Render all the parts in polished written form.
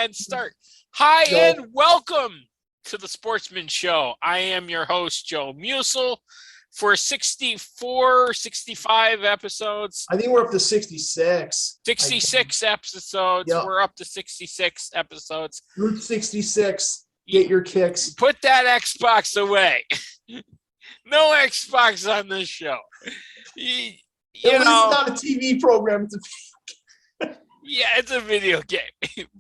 and start. Hi, Joe. and welcome to the Sportsman Show. I am your host, Joe Musel. For 64, 65 episodes. I think we're up to 66. 66 episodes. Yep. We're up to 66 episodes. Route 66. Get your kicks. Put that Xbox away. No Xbox on this show. It's not a TV program. Yeah, it's a video game,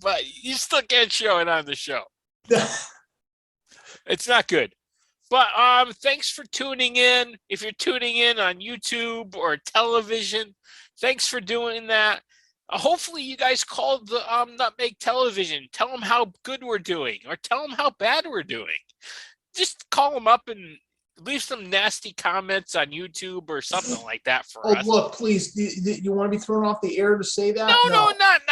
but you still can't show it on the show. It's not good. But thanks for tuning in. If you're tuning in on YouTube or television, thanks for doing that. Hopefully you guys called the Nutmeg television. Tell them how good we're doing or tell them how bad we're doing. Just call them up and leave some nasty comments on YouTube or something like that for us. Oh, look, please. You want to be thrown off the air to say that? No, not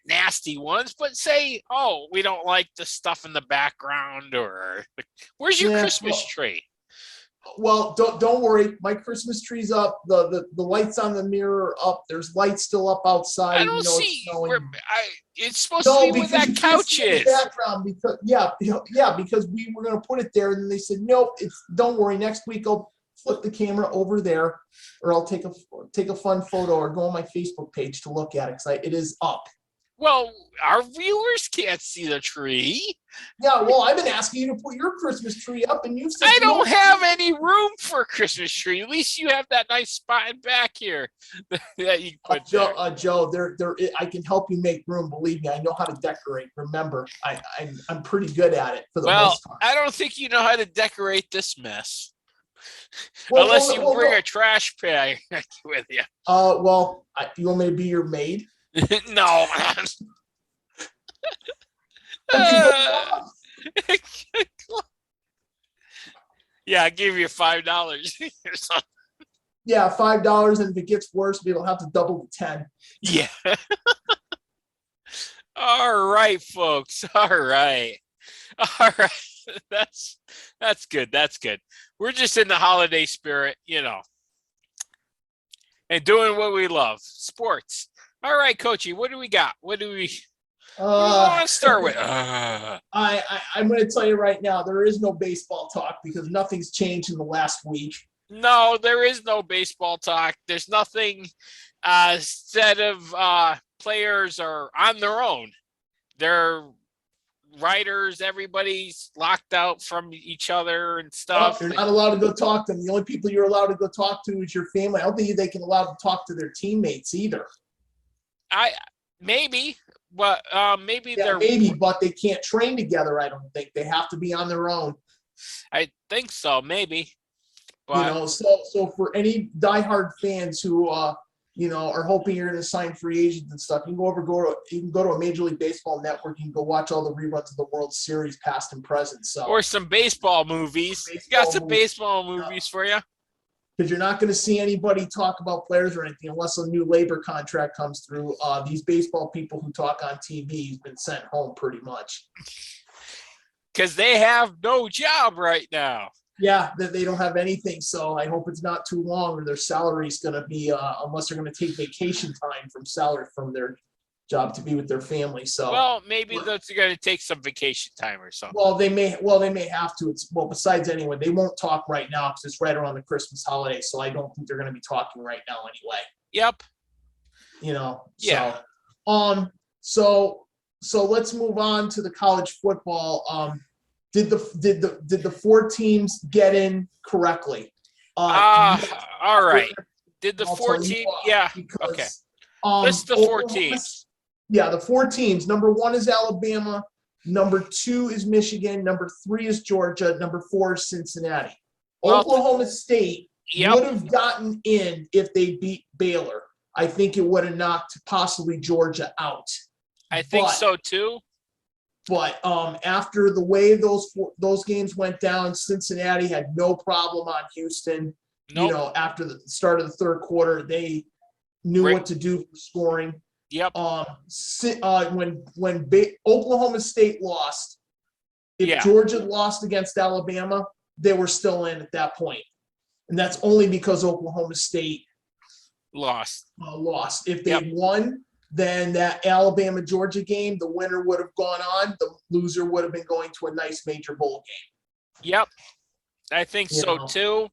nasty ones, but say, oh, we don't like the stuff in the background, or where's your Christmas tree? Well, don't worry. My Christmas tree's up. The lights on the mirror are up. There's lights still up outside. I don't see. It's supposed to be where that couch is. Background because we were going to put it there, and then they said nope. Don't worry. Next week I'll flip the camera over there, or I'll take a fun photo, or go on my Facebook page to look at it because it is up. Well, our viewers can't see the tree. Yeah, well, I've been asking you to put your Christmas tree up, and you've said I don't have any room for a Christmas tree. At least you have that nice spot in back here that you put Joe, I can help you make room. Believe me, I know how to decorate. Remember, I'm pretty good at it for the most part. I don't think you know how to decorate this mess. Unless you bring a trash bag with you. You want me to be your maid? No. Yeah, I give you $5. Yeah, $5, and if it gets worse, we don't have to double the 10. Yeah. All right, folks. All right. That's good. That's good. We're just in the holiday spirit, and doing what we love, sports. All right, Coachy, what do we got? What do we want to start with? I'm going to tell you right now, there is no baseball talk because nothing's changed in the last week. No, there is no baseball talk. There's nothing said of players are on their own. They're writers. Everybody's locked out from each other and stuff. You're not allowed to go talk to them. The only people you're allowed to go talk to is your family. I don't think they can allow to talk to their teammates either. Maybe, but maybe but they can't train together. I don't think they have to be on their own. I think so, maybe. But, so for any diehard fans who are hoping you're going to sign free agents and stuff, you can go to a Major League Baseball network. You can go watch all the reruns of the World Series, past and present. Or some baseball movies. Got some baseball movies for you. Because you're not going to see anybody talk about players or anything unless a new labor contract comes through. These baseball people who talk on TV have been sent home pretty much. Because they have no job right now. Yeah, they don't have anything. So I hope it's not too long, or their salary is going to be, unless they're going to take vacation time from their job to be with their family. So maybe they're going to take some vacation time or something. Well, they may have to. Besides anyway, they won't talk right now because it's right around the Christmas holiday. So I don't think they're going to be talking right now anyway. Yep. Yeah. So let's move on to the college football. Did the 4 teams get in correctly? All right. Did the 4 teams? Yeah. Okay. List the 4 teams. Yeah, the 4 teams. Number 1 is Alabama. Number 2 is Michigan. Number 3 is Georgia. Number 4 is Cincinnati. Oklahoma State would have gotten in if they beat Baylor. I think it would have knocked possibly Georgia out. I think so too. But after the way those games went down, Cincinnati had no problem on Houston. Nope. After the start of the third quarter, they knew what to do for scoring. Yep. When Oklahoma State lost, if Georgia lost against Alabama, they were still in at that point, and that's only because Oklahoma State lost. If they won, then that Alabama-Georgia game, the winner would have gone on. The loser would have been going to a nice major bowl game. Yep, I think You so know? too.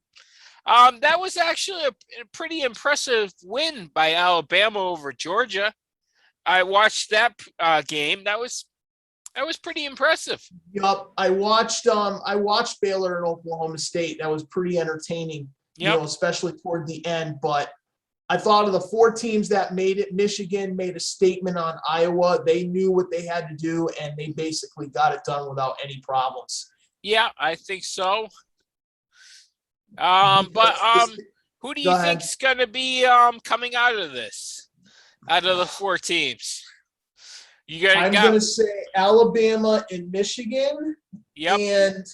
That was actually a pretty impressive win by Alabama over Georgia. I watched that game. That was pretty impressive. Yup. I watched Baylor and Oklahoma State. That was pretty entertaining, Yep. especially toward the end. But I thought of the 4 teams that made it. Michigan made a statement on Iowa. They knew what they had to do, and they basically got it done without any problems. Yeah, I think so. Who do Go you ahead. think's going to be coming out of this? Out of the 4 teams? I'm going to say Alabama and Michigan. Yep. And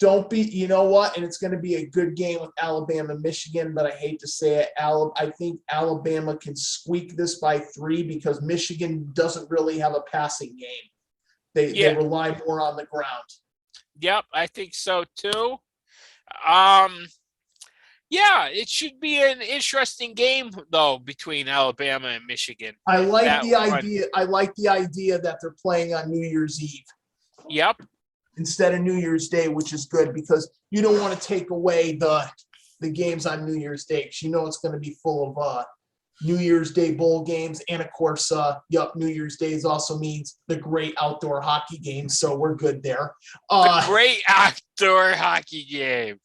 don't be, you know what? And it's going to be a good game with Alabama and Michigan, but I hate to say it. I think Alabama can squeak this by 3 because Michigan doesn't really have a passing game. They rely more on the ground. Yep, I think so too. Yeah, it should be an interesting game though between Alabama and Michigan. I like the idea that they're playing on New Year's Eve. Yep. Instead of New Year's Day, which is good because you don't want to take away the games on New Year's Day because it's going to be full of New Year's Day bowl games. And of course, New Year's Day also means the great outdoor hockey games. So we're good there. The great outdoor hockey game.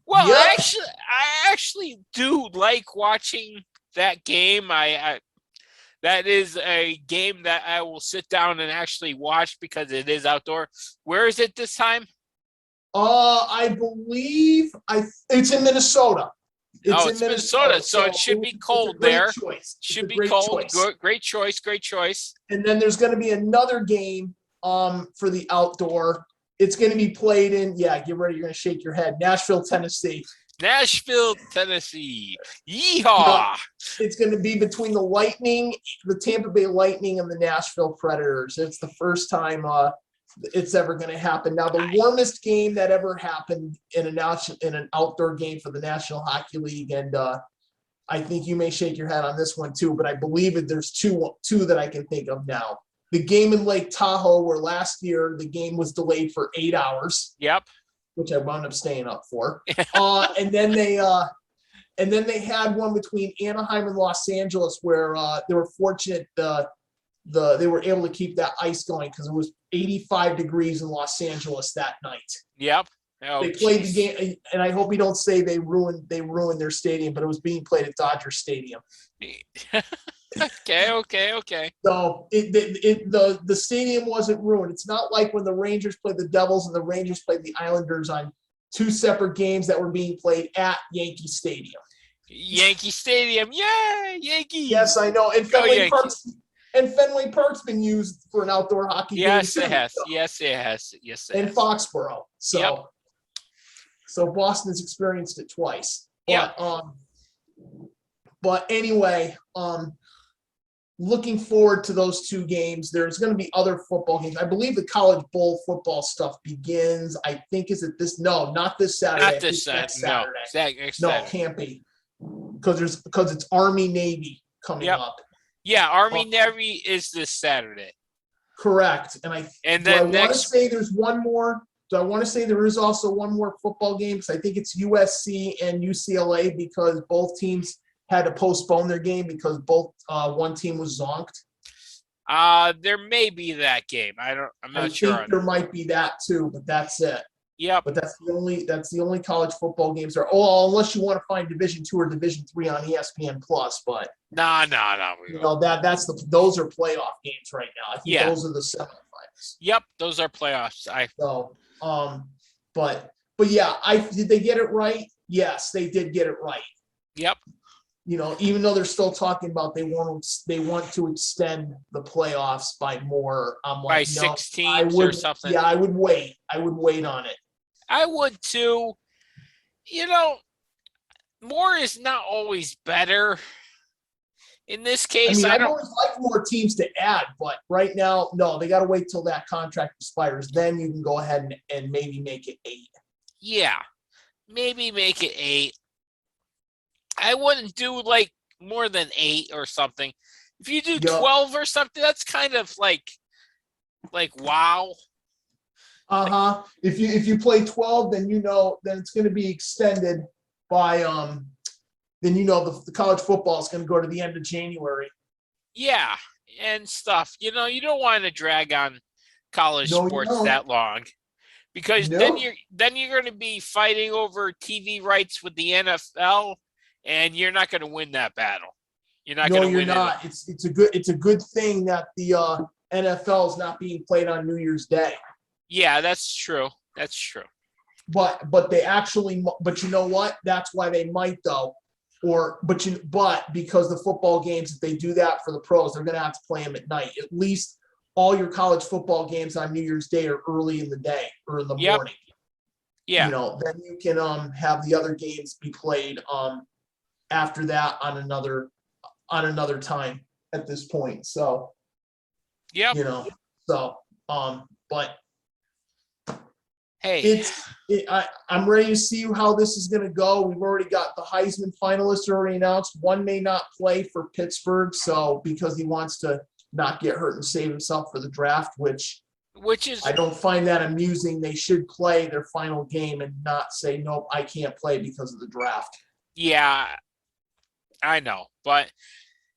Well, yep. I actually do like watching that game. That is a game that I will sit down and actually watch because it is outdoor. Where is it this time? I believe it's in Minnesota. It's Minnesota, so it should be cold there. Should be cold. Great choice. And then there's going to be another game for the outdoor. It's going to be played in, get ready, you're going to shake your head, Nashville, Tennessee. Yeehaw! It's going to be between the Tampa Bay Lightning and the Nashville Predators. It's the first time it's ever going to happen. Now, the warmest game that ever happened in an outdoor game for the National Hockey League, and I think you may shake your head on this one too, but I believe there's two that I can think of now. The game in Lake Tahoe, where last year the game was delayed for 8 hours. Yep. Which I wound up staying up for. And then they had one between Anaheim and Los Angeles where they were fortunate they were able to keep that ice going because it was 85 degrees in Los Angeles that night. Yep. Oh, they played the game, and I hope you don't say they ruined their stadium, but it was being played at Dodger Stadium. Okay. So the stadium wasn't ruined. It's not like when the Rangers played the Devils and the Rangers played the Islanders on 2 separate games that were being played at Yankee Stadium. Yankee Stadium, yeah, Yankees. Yes, I know. And Fenway Park's been used for an outdoor hockey game. Yes, it has. Yes, it has. And Foxborough. So Boston's experienced it twice. But anyway, looking forward to those 2 games. There's going to be other football games. I believe the college bowl football stuff begins. I think not this Saturday. Not this Saturday. No, it can't be because it's Army Navy coming up. Yeah, Army Navy is this Saturday. Correct. And then I want to say there's one more. Do I want to say there is also one more football game? Because I think it's USC and UCLA because both teams had to postpone their game because one team was zonked. There may be that game. I'm not sure. I think there might be that too, but that's it. Yep. But that's the only college football games unless you want to find Division II or Division III on ESPN Plus. But no. Those are playoff games right now. I think those are the semifinals. Yep, those are playoffs. Did they get it right? Yes, they did get it right. Yep. Even though they're still talking about they want to extend the playoffs by more. I'm like, by 6 teams or something. Yeah, I would wait. On it. I would too. More is not always better. In this case, I'd always like more teams to add, but right now, no, they got to wait till that contract expires. Then you can go ahead and maybe make it 8. Yeah, maybe make it 8. I wouldn't do like more than 8 or something. If you do Yup. 12 or something, that's kind of like wow. Uh-huh. If you play 12, then then it's going to be extended by then the college football is going to go to the end of January. Yeah, and stuff. You don't want to drag on college No, you sports don't. that long because then No, you're going to be fighting over TV rights with the NFL, and you're not going to win that battle. You're not no, going to you're win it. not. It's a good thing that the NFL is not being played on New Year's Day. Yeah, that's true. That's true. But but you know what? That's why they might though. But because the football games, if they do that for the pros, they're going to have to play them at night. At least all your college football games on New Year's Day are early in the day or in the Yep. morning. Yeah. Then you can have the other games be played after that on another time at this point. So Yep. you know, so but Hey. I'm ready to see how this is going to go. We've already got the Heisman finalists already announced. One may not play for Pittsburgh, so because he wants to not get hurt and save himself for the draft, which Is I don't find that amusing. They should play their final game and not say, nope, I can't play because of the draft. Yeah, I know, but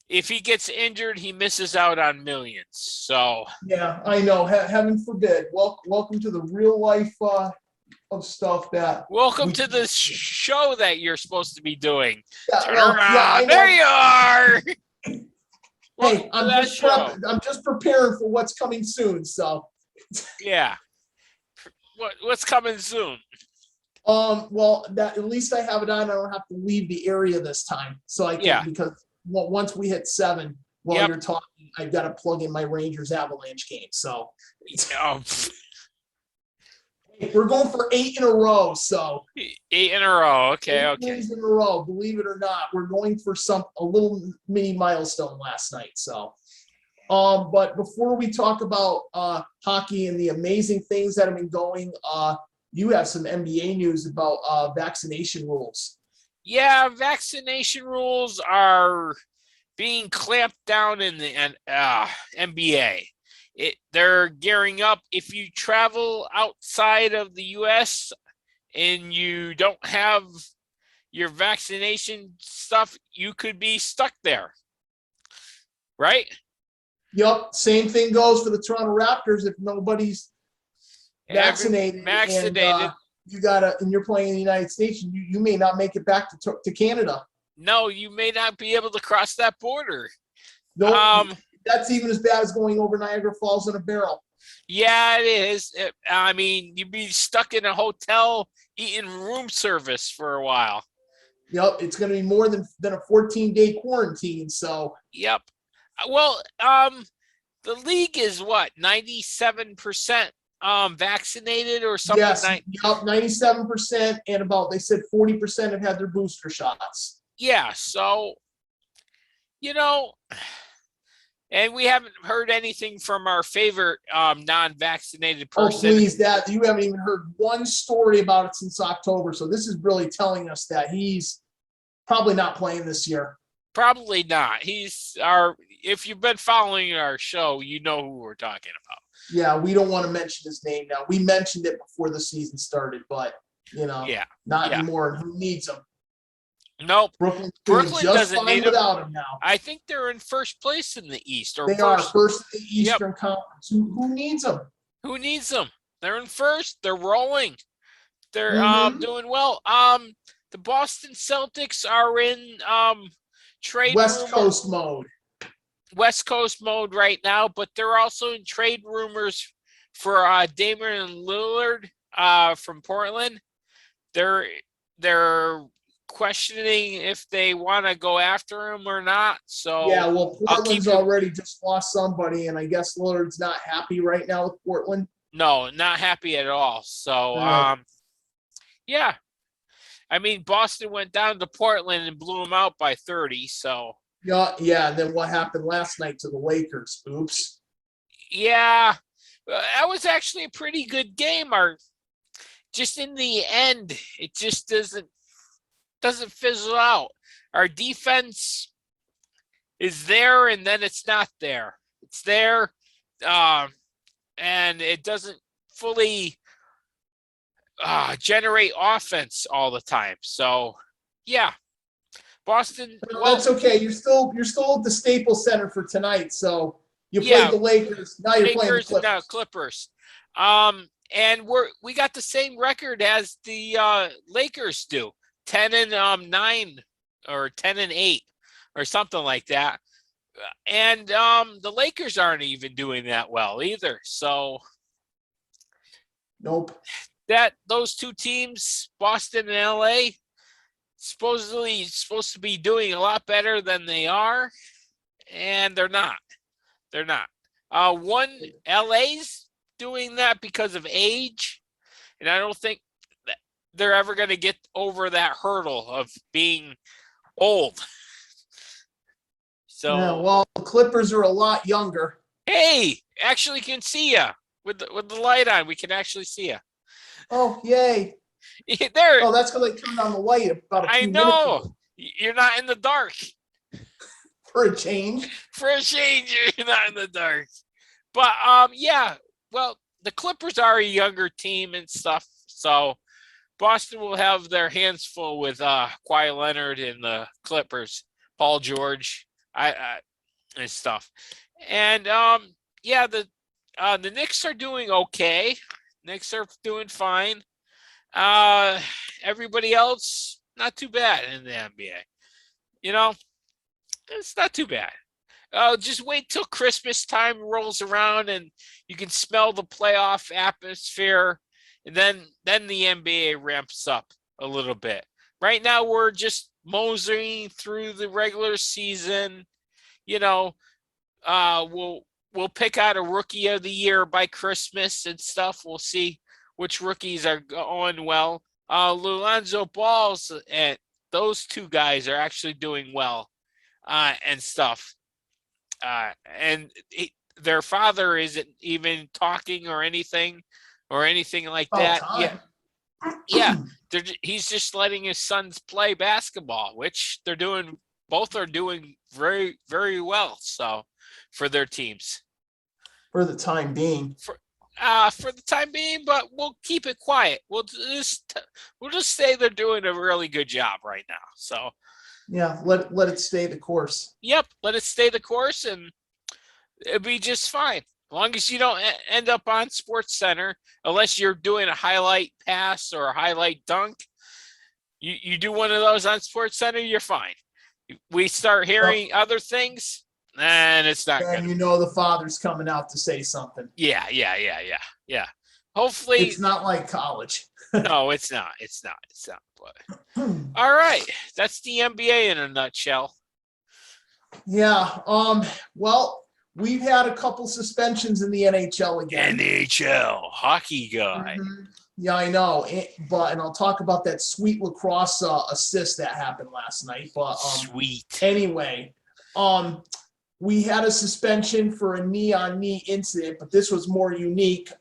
if he gets injured, he misses out on millions. So Yeah, I know. Heaven forbid. Welcome to the real life of stuff that welcome we to can't the see. show that you're supposed to be doing. Yeah, Turn well, yeah, I around. know. There you are. Welcome Hey, to that show. I'm just preparing for what's coming soon. So, Yeah. What's coming soon? well, that at least I have it on. I don't have to leave the area this time, so I can Yeah. because once we hit 7, while Yep. you're talking, I've got to plug in my Rangers Avalanche game. So, Um, we're going for 8 in a row. So 8 in a row. Okay. 8 Okay. wins in a row. Believe it or not, we're going for a little mini milestone last night. So, but before we talk about hockey and the amazing things that have been going, you have some NBA news about vaccination rules. Yeah, vaccination rules are being clamped down in the NBA. They're gearing up. If you travel outside of the U.S. and you don't have your vaccination stuff, you could be stuck there, right? Yep, same thing goes for the Toronto Raptors. If nobody's vaccinated, Vaccinated. and you're playing in the United States, you may not make it back to Canada. No, you may not be able to cross that border. Nope, that's even as bad as going over Niagara Falls in a barrel. Yeah, it is. I mean, you'd be stuck in a hotel eating room service for a while. Yep, it's going to be more than a 14-day quarantine. So, yep. Well, the league is what, 97% vaccinated or something? Yes, yep, 97%, and they said 40% have had their booster shots. Yeah, so and we haven't heard anything from our favorite non-vaccinated person. Oh, please, that you haven't even heard one story about it since October. So this is really telling us that he's probably not playing this year. Probably not. If you've been following our show, you know who we're talking about. Yeah, we don't want to mention his name now. We mentioned it before the season started, but not anymore. And who needs him? Nope. Brooklyn doesn't fine need without him now. I think they're in first place in the East. They are first in the Eastern Conference. Who needs them? Who needs them? They're in first. They're rolling. They're doing well. The Boston Celtics are in trade West Coast mode. West Coast mode right now, but they're also in trade rumors for Damian Lillard from Portland. They're questioning if they want to go after him or not. So yeah, well, Portland's already just lost somebody, and I guess Lillard's not happy right now with Portland. No, not happy at all. So yeah. I mean, Boston went down to Portland and blew them out by 30. So yeah. And then what happened last night to the Lakers? Oops. Yeah, that was actually a pretty good game. Just in the end, it just doesn't fizzle out. Our defense is there and then it's not there. It's there, and it doesn't fully generate offense all the time. So, yeah, Boston. No, Well, that's okay. You're still at the Staples Center for tonight. So you played yeah, the Lakers. Now you're playing the Lakers and Clippers. Clippers. And we got the same record as the Lakers do, 10-9 or 10-8 or something like that. And the Lakers aren't even doing that well either. So Nope. that those two teams, Boston and LA, supposedly supposed to be doing a lot better than they are, and they're not. They're not. One LA's doing that because of age, and I don't think that they're ever going to get over that hurdle of being old. So, Yeah, well, the Clippers are a lot younger. hey, actually can see you with the light on. We can actually see you. Oh, yay. There, Oh, that's because I turned on the light about a I few minutes know. ago You're not in the dark. for a change. For a change, you're not in the dark. But yeah. Well, the Clippers are a younger team and stuff, so Boston will have their hands full with Kawhi Leonard and the Clippers, Paul George, and stuff. And yeah, the Knicks are doing okay. Knicks are doing fine. Everybody else not too bad in the NBA. You know, it's not too bad. Just wait till Christmas time rolls around and you can smell the playoff atmosphere, and then the NBA ramps up a little bit. Right now, we're just moseying through the regular season. You know, we'll pick out a rookie of the year by Christmas and stuff. We'll see which rookies are going well. Lonzo Balls and those two guys are actually doing well and stuff. And their father isn't even talking or anything like About that. Yeah, time. yeah. He's just letting his sons play basketball, which they're doing. Both are doing very, very well. So, for their teams, For the time being. for the time being, but we'll keep it quiet. We'll just say they're doing a really good job right now. So, Yeah, let it stay the course. yep, let it stay the course, and it'll be just fine. As long as you don't end up on Sports Center, unless you're doing a highlight pass or a highlight dunk, you do one of those on Sports Center, you're fine. We start hearing other things, and it's not And good. you know the father's coming out to say something. Yeah. Hopefully, It's not like college. no, it's not. It's not. But all right, that's the NBA in a nutshell. Yeah. Well, we've had a couple suspensions in the NHL again. NHL hockey guy. Mhm. Yeah, I know. And I'll talk about that sweet lacrosse assist that happened last night. But Sweet. Anyway, we had a suspension for a knee-on-knee incident, but this was more unique.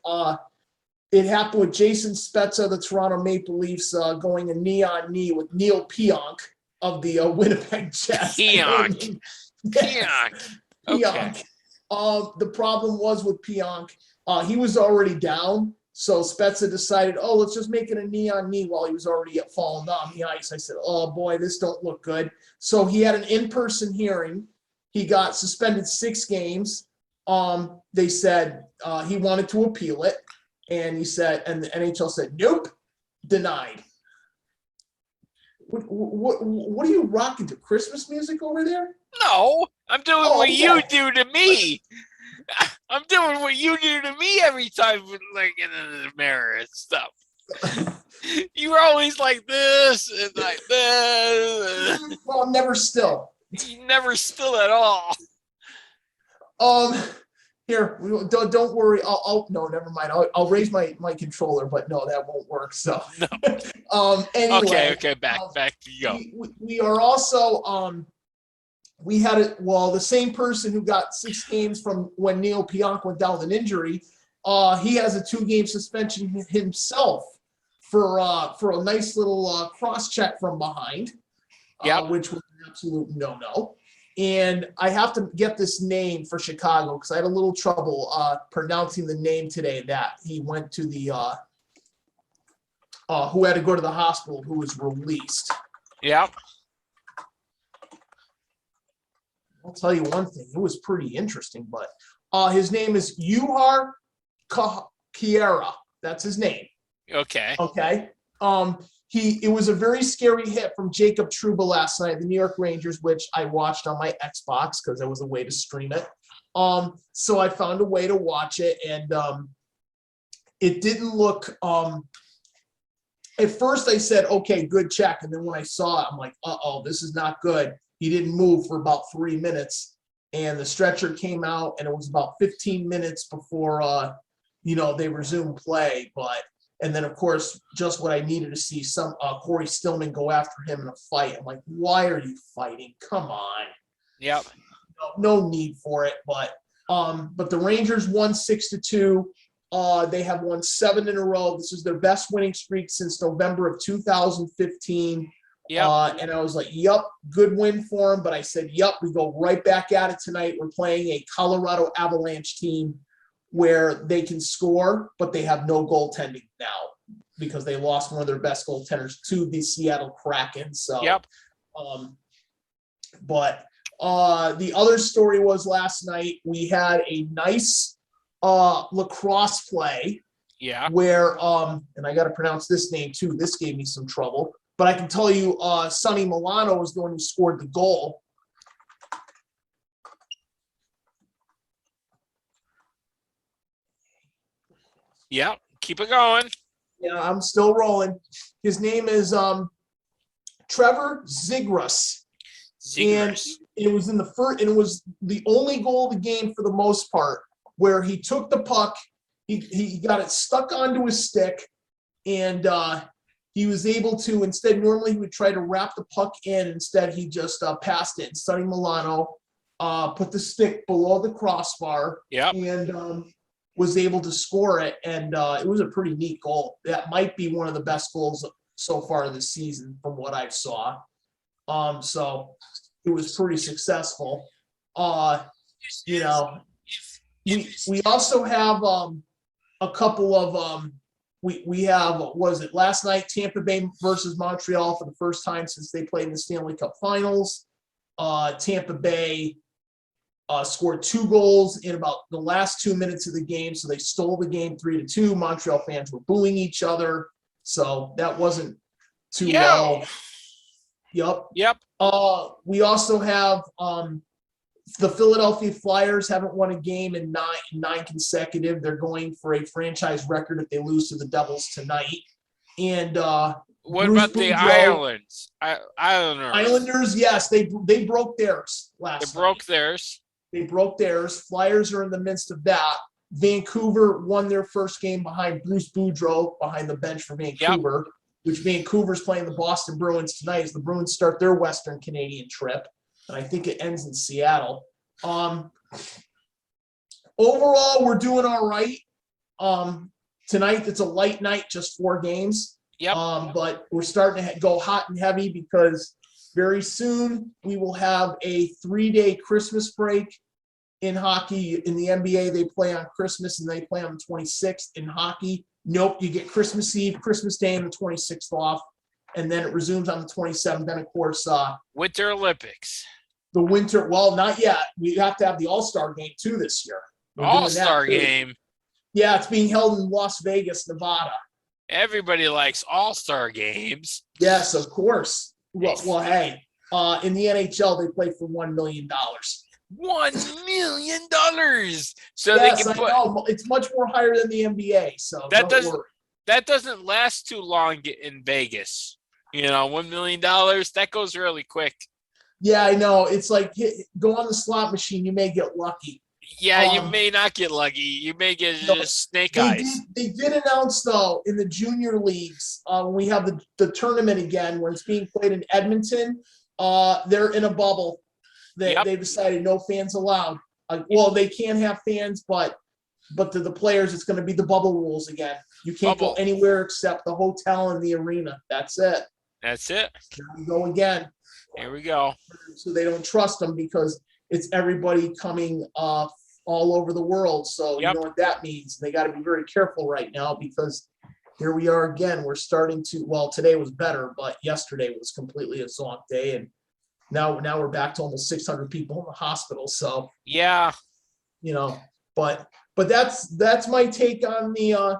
It happened with Jason Spezza, the Toronto Maple Leafs, going a knee-on-knee with Neil Pionk of the Winnipeg Jets. Pionk. Yes. Okay. Pionk. The problem was with Pionk, he was already down. So Spezza decided, let's just make it a knee-on-knee while he was already falling down the ice. I said, oh, boy, this don't look good. So he had an in-person hearing. He got suspended 6 games. They said he wanted to appeal it. And he said, and the NHL said, nope, denied. What are you rocking to? Christmas music over there? No, I'm doing what okay. you do to me. I'm doing what you do to me every time, like in the mirror and stuff. You were always like this and like this. Well, I'm never still. You never still at all. Here, don't worry. No, never mind. I'll raise my controller, but no, that won't work. So, no. Anyway. Okay. Back to you. We are also we had it. Well, the same person who got 6 games from when Neil Pionk went down with an injury. He has a 2-game suspension himself for a nice little cross check from behind. Yep. Which was an absolute no-no. And I have to get this name for Chicago because I had a little trouble pronouncing the name today that he went to the who had to go to the hospital, who was released. Yep. I'll tell you one thing. It was pretty interesting, but his name is Yuhar Kiera. That's his name. Okay. Okay. It was a very scary hit from Jacob Trouba last night, the New York Rangers, which I watched on my Xbox because there was a way to stream it. So I found a way to watch it, and it didn't look. At first, I said, "Okay, good check," and then when I saw it, I'm like, "Uh-oh, this is not good." He didn't move for about 3 minutes, and the stretcher came out, and it was about 15 minutes before they resumed play, and then, of course, just what I needed to see, some Corey Stillman go after him in a fight. I'm like, why are you fighting? Come on. Yep. No need for it. But the Rangers won 6-2. They have won 7 in a row. This is their best winning streak since November of 2015. Yep. And I was like, yup, good win for them. But I said, yup, we go right back at it tonight. We're playing a Colorado Avalanche team where they can score, but they have no goaltending now because they lost one of their best goaltenders to the Seattle Kraken. So, yep. But the other story was last night we had a nice lacrosse play. Yeah. Where and I got to pronounce this name too. This gave me some trouble, but I can tell you, Sonny Milano was the one who scored the goal. Yeah, keep it going. Yeah, I'm still rolling. His name is Trevor Zegras. And it was in the first, and it was the only goal of the game for the most part, where he took the puck, he got it stuck onto his stick, and he was able to, instead, normally he would try to wrap the puck in, instead he just passed it. And Sonny Milano put the stick below the crossbar. Yep. And was able to score it, and it was a pretty neat goal. That might be one of the best goals so far this season from what I saw. So it was pretty successful. We also have a couple of we have, what was it, last night, Tampa Bay versus Montreal for the first time since they played in the Stanley Cup Finals. Tampa Bay scored 2 goals in about the last 2 minutes of the game, so they stole the game 3-2. Montreal fans were booing each other, so that wasn't too well. Yep. We also have the Philadelphia Flyers haven't won a game in nine consecutive. They're going for a franchise record if they lose to the Devils tonight. And what about the Islanders? Islanders, yes, they broke theirs last night. They broke theirs. Flyers are in the midst of that. Vancouver won their first game behind Bruce Boudreau, behind the bench for Vancouver, which Vancouver's playing the Boston Bruins tonight as the Bruins start their Western Canadian trip. And I think it ends in Seattle. Overall, we're doing all right. Tonight, it's a light night, just 4 games. Yep. But we're starting to go hot and heavy because very soon we will have a 3-day Christmas break in hockey. In the NBA, they play on Christmas and they play on the 26th. In hockey, nope, you get Christmas Eve, Christmas Day, and the 26th off, and then it resumes on the 27th. Then, of course, Winter Olympics. The winter, well, not yet. We have to have the All-Star game too this year. All-Star game? Yeah, it's being held in Las Vegas, Nevada. Everybody likes All-Star games. Yes, of course. Well, hey, in the NHL, they play for $1 million. $1 million. So yes, they can I know. It's much more higher than the NBA. So that doesn't last too long in Vegas. $1 million, that goes really quick. Yeah, I know. It's like go on the slot machine. You may get lucky. Yeah, you may not get lucky. You may get just snake eyes. They did announce, though, in the junior leagues, when we have the tournament again, when it's being played in Edmonton, they're in a bubble. They decided no fans allowed. Well, they can have fans, but to the players, it's going to be the bubble rules again. You can't go anywhere except the hotel and the arena. That's it. That's it. There we go again. Here we go. So they don't trust them because it's everybody coming all over the world. So you Yep. know what that means. They got to be very careful right now because here we are again. We're starting to, well, today was better, but yesterday was completely a zonk day. And now we're back to almost 600 people in the hospital. So, Yeah. you know, but that's my take on the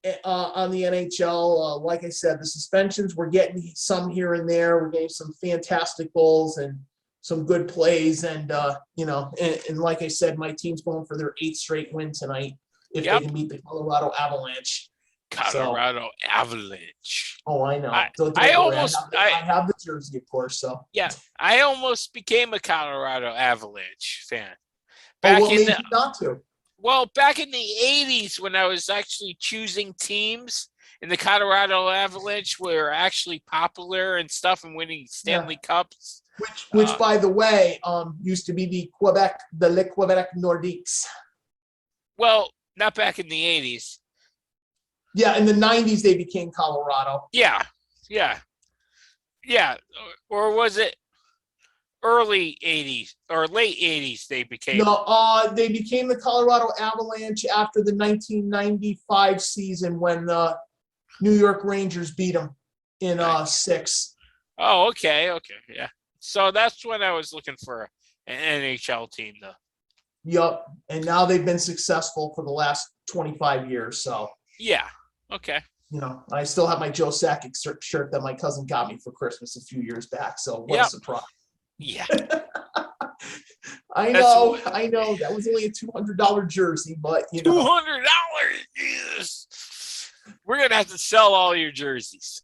NHL. Like I said, the suspensions, we're getting some here and there. We're getting some fantastic goals and some good plays. And, and like I said, my team's going for their 8th straight win tonight if they Yep. can beat the Colorado Avalanche. Colorado Avalanche. Oh, I know. Don't I worry. almost, I have the jersey, of course. So yeah, I almost became a Colorado Avalanche fan. what made you not to? Well, back in the 80s when I was actually choosing teams, and the Colorado Avalanche were actually popular and stuff and winning Stanley Cups. Which by the way, used to be the Le Quebec Nordiques. Well, not back in the 80s. Yeah, in the 90s they became Colorado. Yeah. Or was it early 80s or late 80s they became? No, they became the Colorado Avalanche after the 1995 season when the New York Rangers beat them in 6. Oh, okay, yeah. So that's when I was looking for an NHL team, though. Yep, and now they've been successful for the last 25 years. So yeah, okay. I still have my Joe Sakic shirt that my cousin got me for Christmas a few years back. So what a surprise! Yeah. I know. That was only a $200 jersey, but $200. We're gonna have to sell all your jerseys.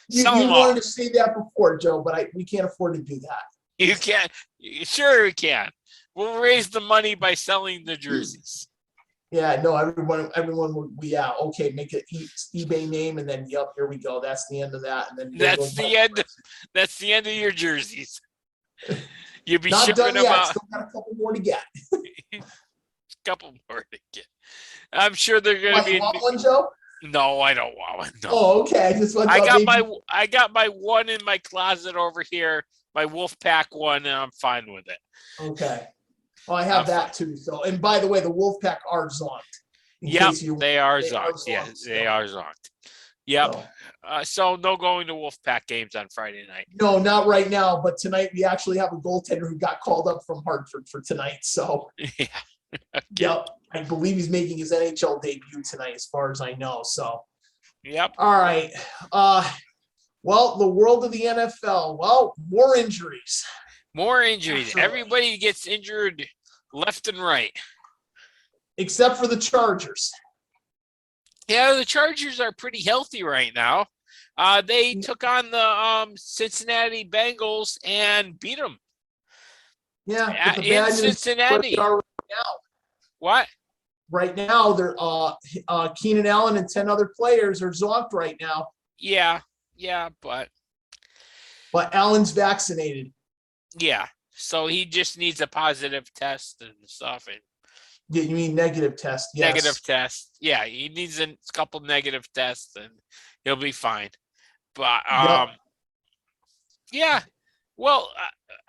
You wanted to say that before, Joe, but we can't afford to do that. You can't. Sure, we can. We'll raise the money by selling the jerseys. Yeah, no, everyone would. Yeah, okay, make an eBay name, and then here we go. That's the end of that, and then that's the end. That's the end of your jerseys. You'll be not done yet. About still got a couple more to get. couple more to get. I'm sure they're going to be. You want one, Joe? No, I don't want one. No. Oh, okay. I got my one in my closet over here, my Wolfpack one, and I'm fine with it. Okay. Well, I have that too. So, and by the way, the Wolfpack are zonked. Yep, they are zonked. Yeah, they are zonked. Yep. So no going to Wolfpack games on Friday night. No, not right now. But tonight we actually have a goaltender who got called up from Hartford for tonight. So yeah. Okay. Yep. I believe he's making his NHL debut tonight, as far as I know. So yep. All right. Well, the world of the NFL. Well, more injuries. More injuries. Everybody gets injured left and right. Except for the Chargers. Yeah, the Chargers are pretty healthy right now. They took on the Cincinnati Bengals and beat them. Yeah, but the in bad news Cincinnati. Right now. What? Right now, they're Keenan Allen and 10 other players are zonked right now. Yeah, but Allen's vaccinated. Yeah, so he just needs a positive test and stuff. And yeah, you mean negative test? Yes. Negative test. Yeah, he needs a couple negative tests and he'll be fine. But yeah. Well,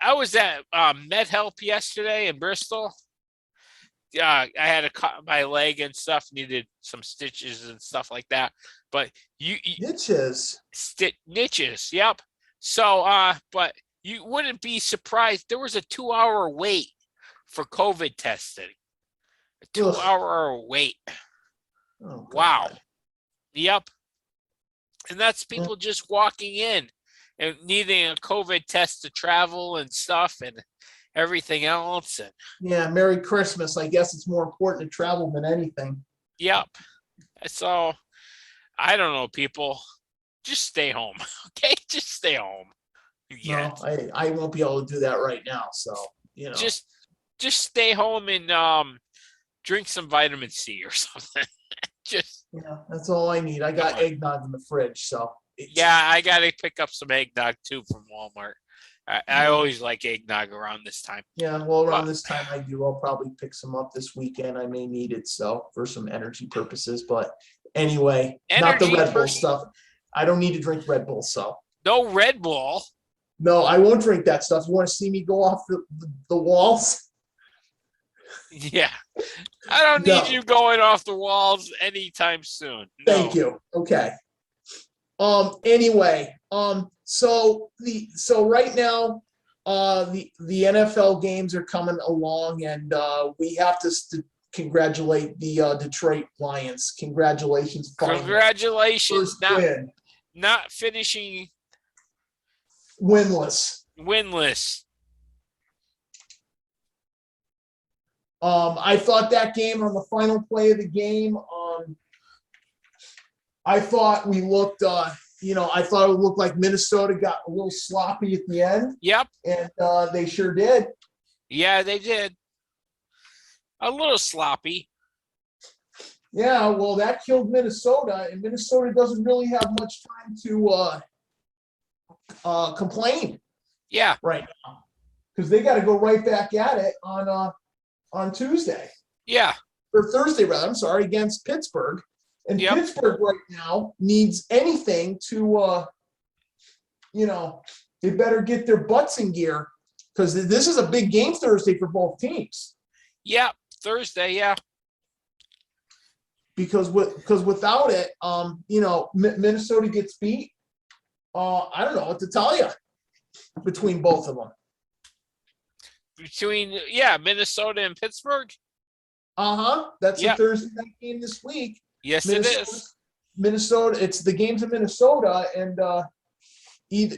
I was at MedHelp yesterday in Bristol. Yeah, I had to cut my leg and stuff. Needed some stitches and stuff like that. But niches. Niches. Yep. So, but you wouldn't be surprised. There was a 2-hour wait for COVID testing. A 2-hour wait. Oh, wow. Yep. And that's people just walking in and needing a COVID test to travel and stuff and everything else. And yeah, Merry Christmas. I guess it's more important to travel than anything. Yep. So I don't know, people. Just stay home. Okay? Just stay home. Yeah. No, I won't be able to do that right now. So, Just stay home and drink some vitamin C or something. That's all I need. I got eggnog in the fridge, so I gotta pick up some eggnog too from Walmart. I always like eggnog around this time. Yeah, well, around this time I do. I'll probably pick some up this weekend. I may need it for some energy purposes. But anyway, not the Red Bull stuff. I don't need to drink Red Bull, so No Red Bull. No, I won't drink that stuff. You want to see me go off the walls? Yeah. I don't need No. you going off the walls anytime soon. No. Thank you. Okay. Anyway, so right now, the NFL games are coming along, and we have to congratulate the Detroit Lions. Congratulations, finally. Congratulations. First win. Not finishing winless. I thought that game, on the final play of the game, I thought we looked, I thought it looked like Minnesota got a little sloppy at the end. Yep. And they sure did. Yeah, they did. A little sloppy. Yeah, well, that killed Minnesota, and Minnesota doesn't really have much time to complain. Yeah. Right now, because they got to go right back at it on Tuesday. Yeah. Or Thursday, rather. I'm sorry, against Pittsburgh. And yep. Pittsburgh right now needs anything to, they better get their butts in gear, because this is a big game Thursday for both teams. Yeah, Thursday, yeah. Because without it, Minnesota gets beat. I don't know what to tell you between both of them. Between Minnesota and Pittsburgh. That's a Thursday night game this week. Yes, it is. Minnesota. It's the games in Minnesota, and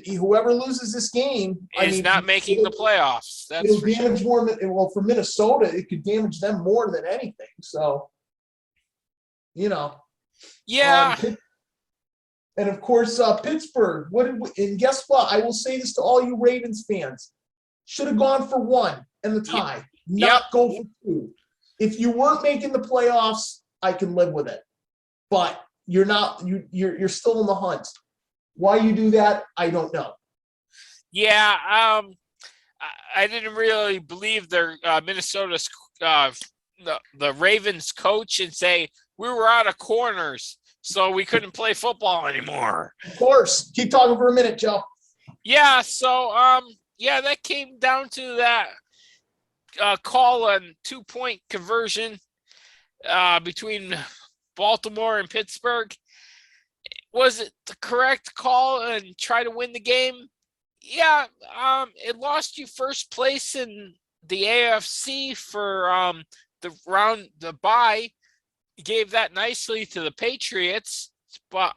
whoever loses this game is not making the playoffs. It'll damage more. Well, for Minnesota, it could damage them more than anything. So, Yeah. And of course, Pittsburgh. And guess what? I will say this to all you Ravens fans: should have gone for one and the tie, not go for two. If you weren't making the playoffs, I can live with it. But you're not. You're still in the hunt. Why you do that, I don't know. Yeah, I didn't really believe their Minnesota's the Ravens coach and say we were out of corners, so we couldn't play football anymore. Of course. Keep talking for a minute, Joe. Yeah. So that came down to that call on 2-point conversion between Baltimore and Pittsburgh. Was it the correct call and try to win the game? Yeah, it lost you first place in the AFC for the bye. Gave that nicely to the Patriots, but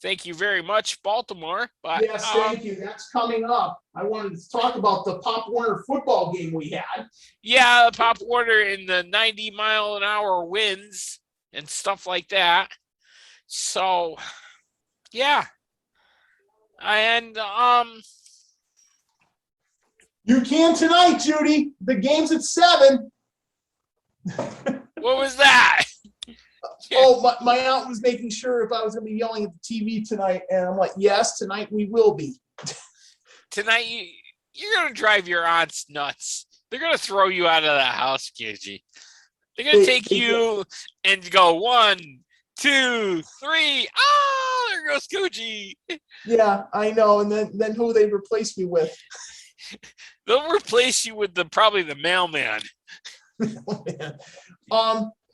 thank you very much, Baltimore. But yes, thank you. That's coming up. I wanted to talk about the Pop Warner football game we had. Yeah, Pop Warner in the 90-mile-an-hour winds and stuff like that. So, yeah. And you can tonight, Judy. The game's at 7. What was that? Oh, my aunt was making sure if I was going to be yelling at the TV tonight, and I'm like, yes, tonight we will be. Tonight you're going to drive your aunts nuts. They're going to throw you out of the house, KG. They're going to take you and go 1, 2, 3. Oh, there goes Koji. Yeah, I know. And then who they replace me with? They'll replace you with probably the mailman.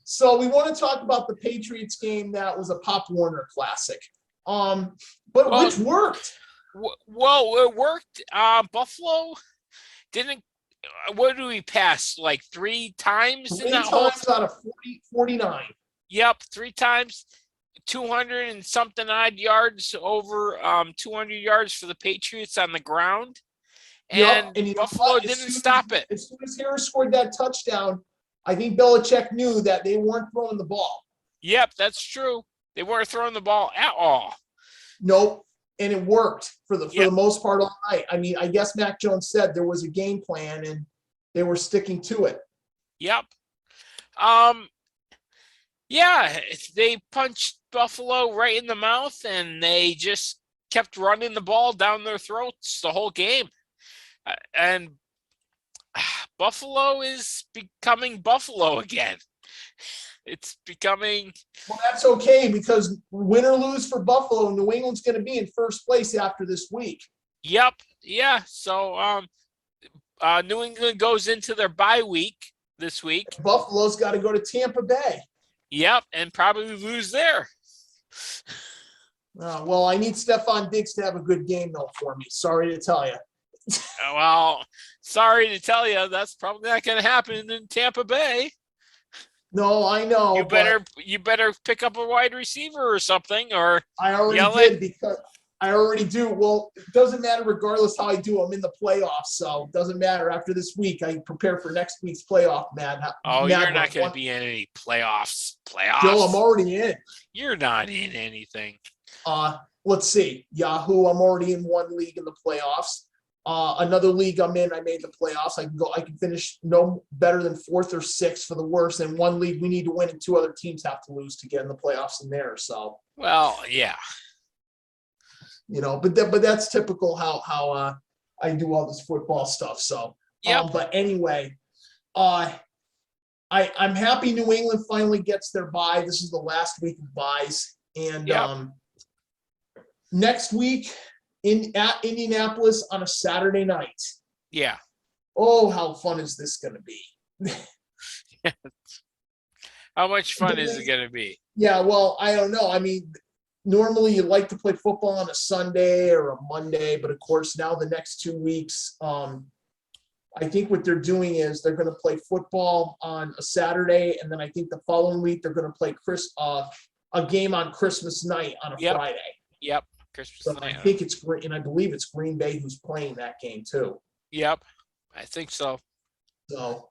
So we want to talk about the Patriots game. That was a Pop Warner classic. Which worked. Well, it worked. Buffalo didn't. What do we pass? Like 3 times? 3 times out of 49. Yep, 3 times. 200 and something odd yards, over 200 yards for the Patriots on the ground. And Buffalo didn't stop it. As soon as Harris scored that touchdown, I think Belichick knew that they weren't throwing the ball. Yep, that's true. They weren't throwing the ball at all. Nope. And it worked for the most part all night. I mean, I guess Mac Jones said there was a game plan and they were sticking to it. Yep. They punched Buffalo right in the mouth and they just kept running the ball down their throats the whole game. And Buffalo is becoming Buffalo again. It's becoming. Well, that's okay because win or lose for Buffalo, New England's going to be in first place after this week. Yep. Yeah. So New England goes into their bye week this week. Buffalo's got to go to Tampa Bay. Yep, and probably lose there. Well, I need Stephon Diggs to have a good game though for me. Sorry to tell you. Well, sorry to tell you, that's probably not going to happen in Tampa Bay. No, I know. You better pick up a wide receiver or something, or I already did because I already do. Well, it doesn't matter regardless how I do. I'm in the playoffs, so it doesn't matter. After this week, I prepare for next week's playoff, man. Oh, you're not going to be in any playoffs. Joe, I'm already in. You're not in anything. Let's see. Yahoo, I'm already in one league in the playoffs. Another league I'm in, I made the playoffs. I can finish no better than 4th or 6th for the worst. And one league we need to win and 2 other teams have to lose to get in the playoffs in there. So, well, yeah. But that's typical how I do all this football stuff. So, but anyway, I'm happy New England finally gets their bye. This is the last week of byes. And next week at Indianapolis on a Saturday night. Yeah. Oh, how fun is this going to be? How much fun is it going to be? Yeah, well, I don't know. I mean, normally you like to play football on a Sunday or a Monday, but of course now the next 2 weeks, I think what they're doing is they're going to play football on a Saturday, and then I think the following week they're going to play a game on Christmas night on a Friday. Yep. Christmas night. I think it's and I believe it's Green Bay who's playing that game too. Yep, I think so. So,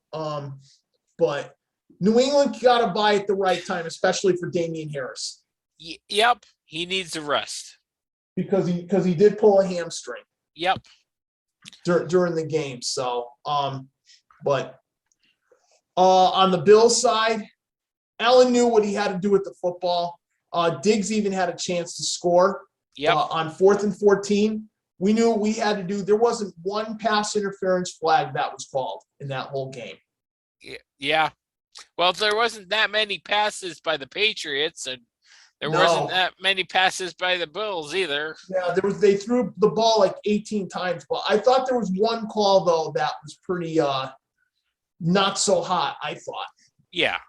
but New England got to buy at the right time, especially for Damian Harris. Yep, he needs a rest because he did pull a hamstring. Yep. During the game. So, but on the Bills side, Allen knew what he had to do with the football. Diggs even had a chance to score. Yep. On 4th and 14, we knew what we had to do. There wasn't one pass interference flag that was called in that whole game. Yeah. Well, there wasn't that many passes by the Patriots, and there wasn't that many passes by the Bills either. Yeah, they threw the ball like 18 times. But I thought there was one call though that was pretty not so hot, I thought. Yeah.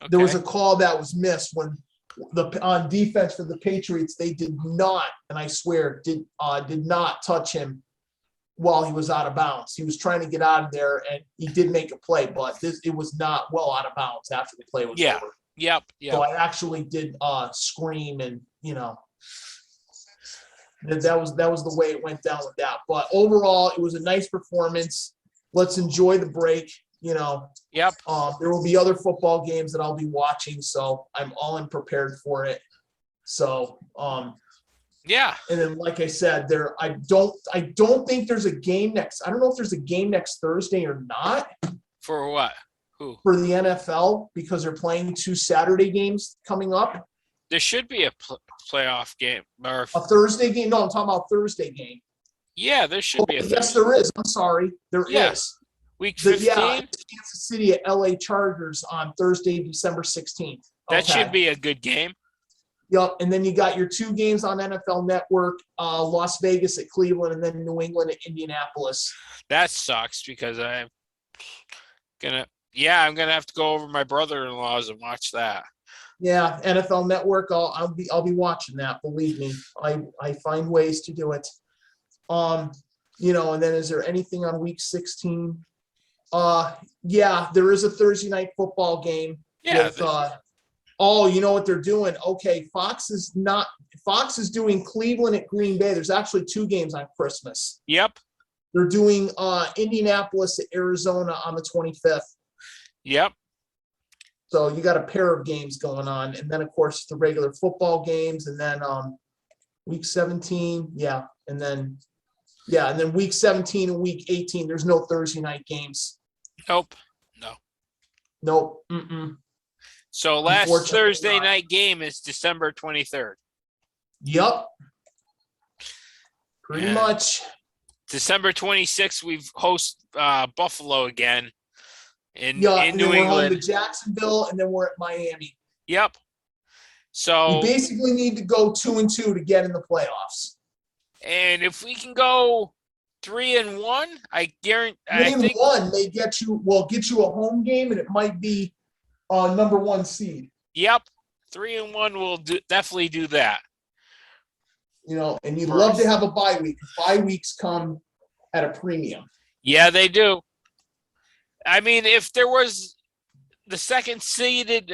Okay. There was a call that was missed when on defense for the Patriots, they did not, and I swear, did not touch him while he was out of bounds. He was trying to get out of there, and he did make a play, but it was not well out of bounds after the play was over. Yep. So I actually did scream, and that was the way it went down with that. But overall, it was a nice performance. Let's enjoy the break. Yep. There will be other football games that I'll be watching, so I'm all in prepared for it. So, yeah. And then, like I said, I don't think there's a game next. I don't know if there's a game next Thursday or not. For what? Who? For the NFL, because they're playing 2 Saturday games coming up. There should be a playoff game or a Thursday game. No, I'm talking about Thursday game. Yeah, there should be a. Yes, there is. I'm sorry, there is. Week 15? Kansas City at LA Chargers on Thursday, December 16th. That should be a good game. Yep. And then you got your 2 games on NFL Network, Las Vegas at Cleveland, and then New England at Indianapolis. That sucks because I'm going to have to go over my brother-in-law's and watch that. Yeah, NFL Network, I'll be watching that, believe me. I find ways to do it. And then is there anything on week 16? Yeah, there is a Thursday night football game. Yeah. With, you know what they're doing? Okay, Fox is doing Cleveland at Green Bay. There's actually 2 games on Christmas. Yep. They're doing Indianapolis at Arizona on the 25th. Yep. So you got a pair of games going on, and then of course the regular football games, and then week 17, and then week 17 and week 18. There's no Thursday night games. Nope. Mm-mm. So last Thursday night game is December 23rd. Yep. Pretty much. December 26th, we host Buffalo again. Yeah, in and then New we're home to England. Jacksonville, and then we're at Miami. Yep. We So, basically need to go 2-2 to get in the playoffs. and if we can go 3-1, I guarantee. I Three and think. one may get you a home game, and it might be number 1 seed. Yep. 3-1 will definitely do that. And you'd For love to us. have a bye week. Bye weeks come at a premium. Yeah, they do. I mean, if there was the second seeded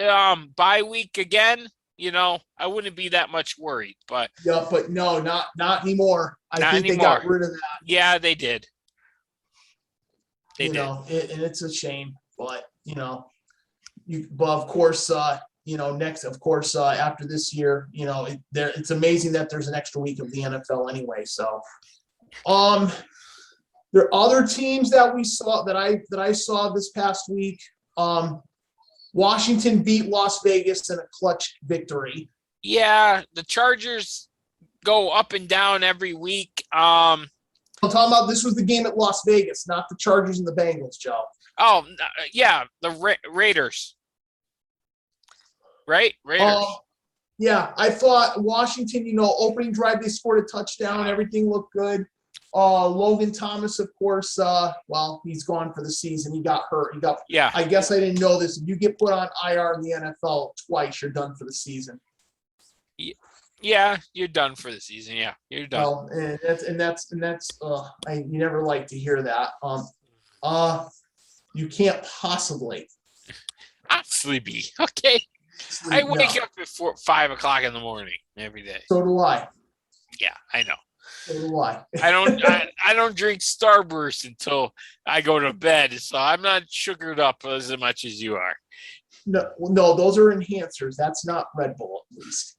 bye week again, I wouldn't be that much worried. But Yeah, but no, not anymore. I not think they anymore. got rid of that. Yeah, they did. They did. And it's a shame, but but of course, next, of course, after this year, it's amazing that there's an extra week of the NFL anyway. So, there are other teams that we saw that I saw this past week. Washington beat Las Vegas in a clutch victory. Yeah, the Chargers go up and down every week. I'm talking about this was the game at Las Vegas, not the Chargers and the Bengals, Joe. Oh, yeah, the Raiders. Right? Raiders. Yeah, I thought Washington, opening drive, they scored a touchdown. Everything looked good. Logan Thomas, of course, he's gone for the season. He got hurt. Yeah. I guess I didn't know this. If you get put on IR in the NFL twice, you're done for the season. Yeah, you're done for the season. Yeah, you're done. Well, and that's you never like to hear that. You can't possibly. I'm sleepy. Okay. I wake up at 5 o'clock in the morning every day. So do I. Yeah, I know. So do I. I don't drink Starburst until I go to bed, so I'm not sugared up as much as you are. No, those are enhancers. That's not Red Bull, at least.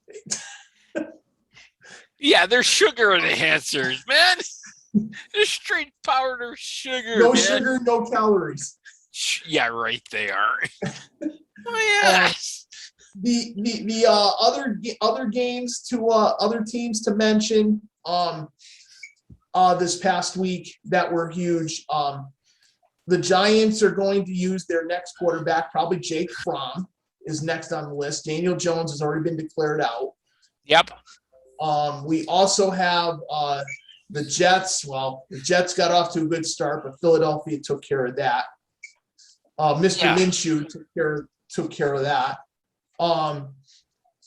Yeah, they're sugar enhancers, man. They're straight powder sugar. No man. sugar, no calories. Yeah, right. They are. Oh yes. The other games to other teams to mention this past week that were huge. The Giants are going to use their next quarterback, probably Jake Fromm is next on the list. Daniel Jones has already been declared out. Yep. We also have the Jets. Well, the Jets got off to a good start, but Philadelphia took care of that. Mr. Minshew took care of that.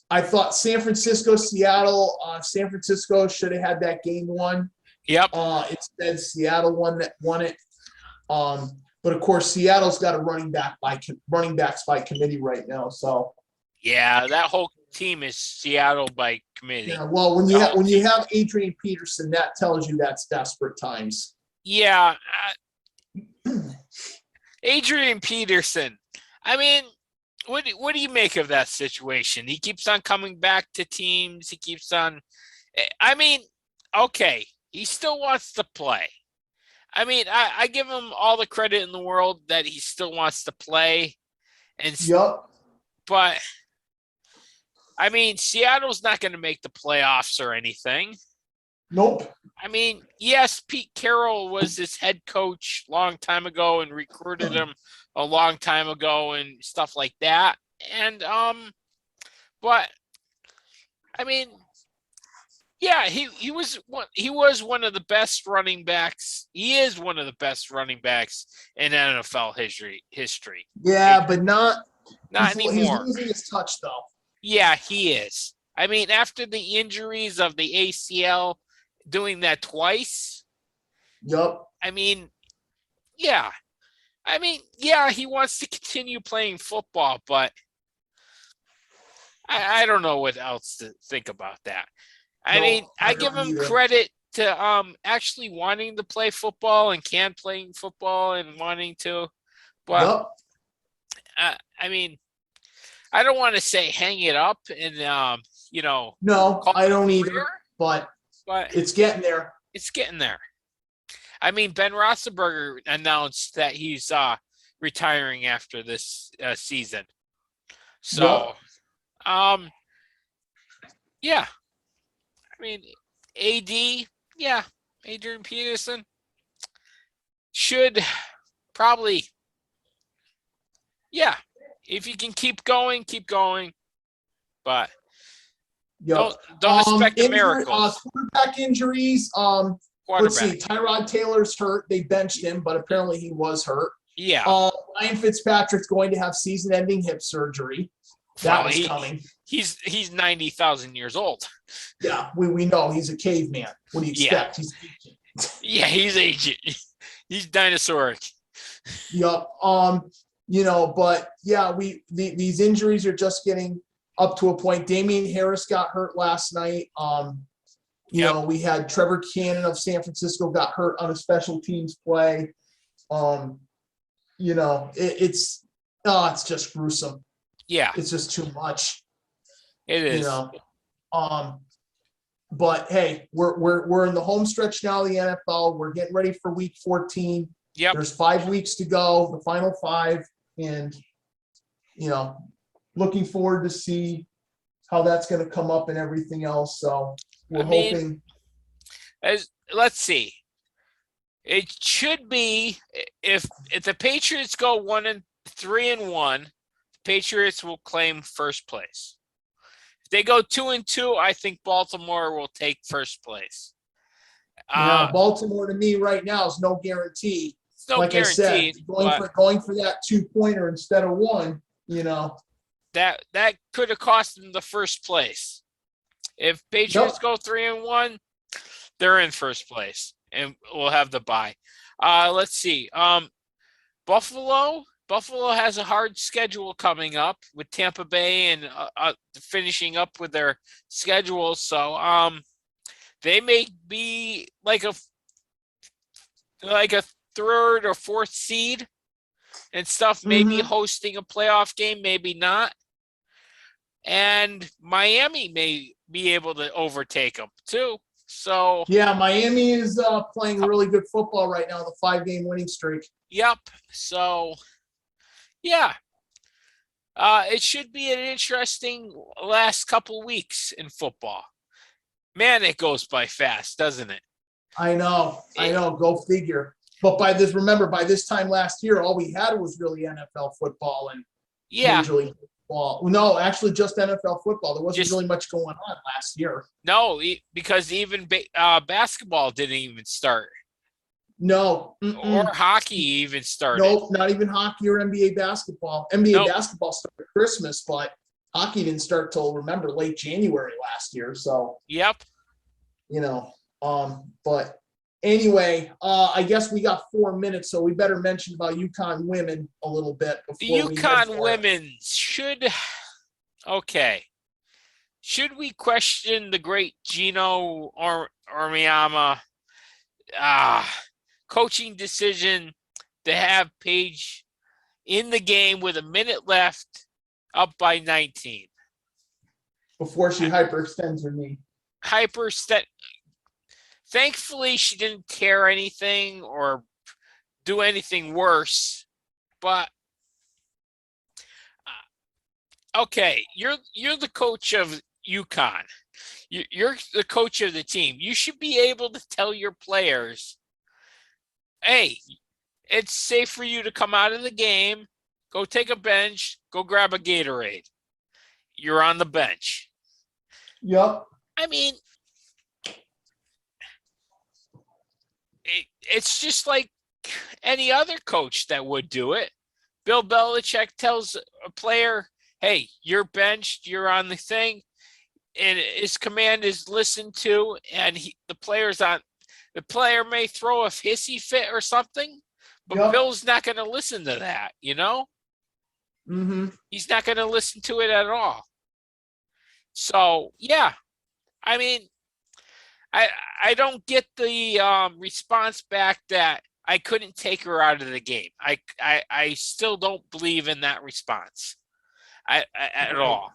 I thought San Francisco, Seattle, San Francisco should have had that game won. Yep. Instead, Seattle won it. But of course, Seattle's got a running backs by committee right now. So yeah, that whole team is Seattle by committee. Yeah, well, when you have Adrian Peterson, that tells you that's desperate times. Yeah, Adrian Peterson. I mean, what do you make of that situation? He keeps on coming back to teams. He keeps on. I mean, okay, he still wants to play. I mean, I give him all the credit in the world that he still wants to play. Yep. But I mean, Seattle's not going to make the playoffs or anything. Nope. I mean, yes, Pete Carroll was his head coach a long time ago and recruited him a long time ago and stuff like that. And but I mean, yeah, he was one of the best running backs. He is one of the best running backs in NFL history. Yeah, but not anymore. He's losing his touch though. Yeah, he is. I mean, after the injuries of the ACL, doing that twice. Yep. I mean, yeah. Yeah, he wants to continue playing football, but I don't know what else to think about that. I mean, I give him credit to actually wanting to play football and playing football and wanting to, but I mean, I don't want to say hang it up and No, I don't either. But it's getting there. It's getting there. I mean, Ben Roethlisberger announced that he's retiring after this season. So, yeah. I mean, Adrian Peterson should probably Yeah, if you can keep going, keep going. But Yep. don't expect a Injury, miracle. quarterback injuries. Let's see. Quarterback. Tyrod Taylor's hurt. They benched him, but apparently he was hurt. Yeah. Ryan Fitzpatrick's going to have season-ending hip surgery. That Well, was coming. he's 90,000 years old. Yeah, we know he's a caveman. What do you Yeah. expect? He's ancient. Yeah, he's ancient. He's dinosauric. Yep. But yeah, these injuries are just getting up to a point. Damian Harris got hurt last night. We had Trevor Cannon of San Francisco got hurt on a special teams play. It's just gruesome. Yeah. It's just too much. It is. But hey, we're in the home stretch now of the NFL. We're getting ready for week 14. Yep. There's 5 weeks to go, the final 5, and looking forward to see how that's going to come up and everything else. So we're hoping. Let's see. It should be if the Patriots go 3-1, the Patriots will claim first place. If they go 2-2, I think Baltimore will take first place. Baltimore to me right now is no guarantee. No like guarantee. I said, going for that 2-pointer instead of 1. That could have cost them the first place. If Patriots go 3-1, they're in first place, and we'll have the bye. Let's see. Buffalo has a hard schedule coming up with Tampa Bay and finishing up with their schedule. So they may be like a 3rd or 4th seed and stuff. Maybe hosting a playoff game, maybe not. And Miami may be able to overtake them too. So yeah, Miami is playing really good football right now, the 5-game winning streak. Yep. So yeah, it should be an interesting last couple weeks in football. Man, it goes by fast, doesn't it? I know. Go figure. But by this time last year, all we had was really NFL football and Major League Football. No, actually, just NFL football. There wasn't really much going on last year. No, because even basketball didn't even start. No. Or hockey even started. Nope, not even hockey or NBA basketball. NBA basketball started Christmas, but hockey didn't start till late January last year. So yep. But anyway, I guess we got 4 minutes, so we better mention about UConn women a little bit. The UConn women should we question the great Gino Auriemma coaching decision to have Paige in the game with a minute left, up by 19? Before she hyperextends her knee. Thankfully, she didn't tear anything or do anything worse. But okay, you're the coach of UConn. You're the coach of the team. You should be able to tell your players, hey, it's safe for you to come out of the game, go take a bench, go grab a Gatorade. You're on the bench. Yep. I mean, it's just like any other coach that would do it. Bill Belichick tells a player, hey, you're benched, you're on the thing, and his command is listened to, and the player may throw a hissy fit or something, but Bill's not going to listen to that, He's not going to listen to it at all. So, yeah, I mean, I don't get the response back that I couldn't take her out of the game. I still don't believe in that response at all.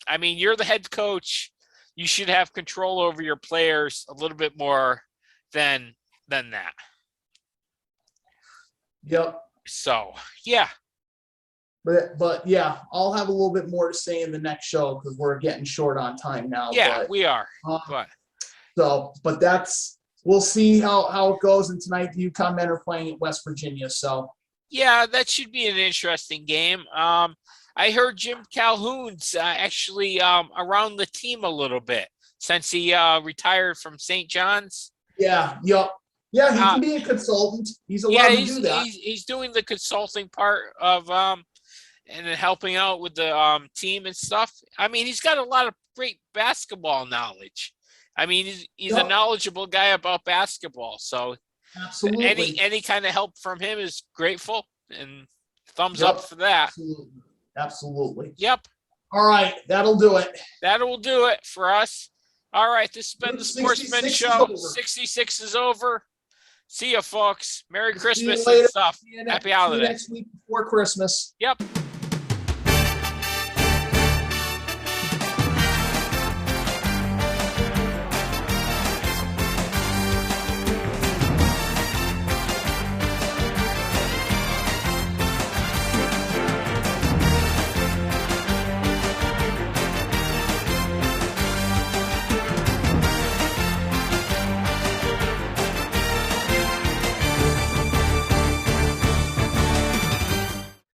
I mean, you're the head coach. You should have control over your players a little bit more than that. Yep. So, yeah. But yeah, I'll have a little bit more to say in the next show because we're getting short on time now. Yeah, we are. But we'll see how it goes. And tonight the UConn men are playing at West Virginia. So Yeah, that should be an interesting game. I heard Jim Calhoun's actually around the team a little bit since he retired from St. John's. Yeah, yep. Yeah, he Uh, can be a consultant. He's yeah, allowed to do that. he's doing the consulting part of and then helping out with the team and stuff. I mean, he's got a lot of great basketball knowledge. I mean, he's a Yep, knowledgeable guy about basketball. So absolutely. any kind of help from him is grateful, and thumbs up Yep, for that. absolutely. Absolutely. Yep, All right, that'll do it. that will do it for us. All right, this has been the Sportsman 66 is Show. over. 66 is over. See you, folks. Merry See you Christmas and later. stuff. Happy See you holidays. next week before Christmas. Yep.